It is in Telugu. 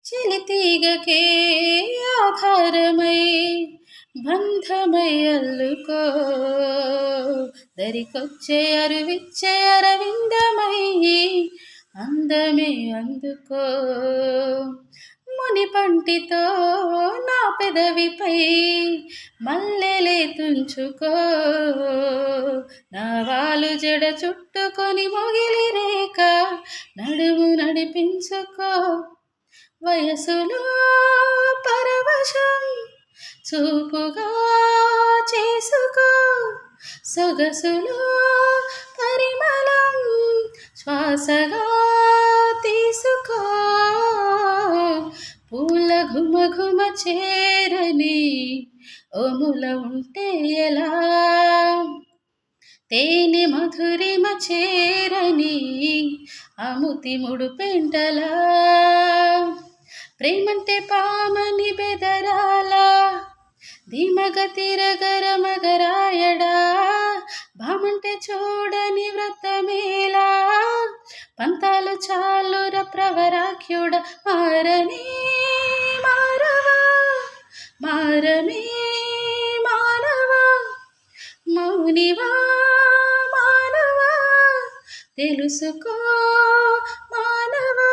చిలితీగకే ఆధారమై బంధమై అల్లుకో దరికొచ్చే అరువిచ్చే అరవిందమై అందమే అందుకో మునిపంటితో నా పెదవిపై మల్లెలే తుంచుకో నా వాలు జడ చుట్టుకొని మొగిలి రేఖ నడుము నడిపించుకో వయసులో పరవశం చూపుగా చేసుకో సొగసులో పరిమళం శ్వాసగా తీసుకో పూల ఘుమ ఘుమ చేరని ఓముల ఉంటే ఎలా తేనె మధురిమ చేరని అముతి ముడు పెంటలా ప్రేమంటే పామని బెదరాల ధీమగ తిరగర మగరాయడా భామంటే చూడని వ్రతమేలా పంతాలు చాలుర ప్రవరాఖ్యుడ మారని మారవా మారని మానవా మౌనివా మానవా తెలుసుకో మానవా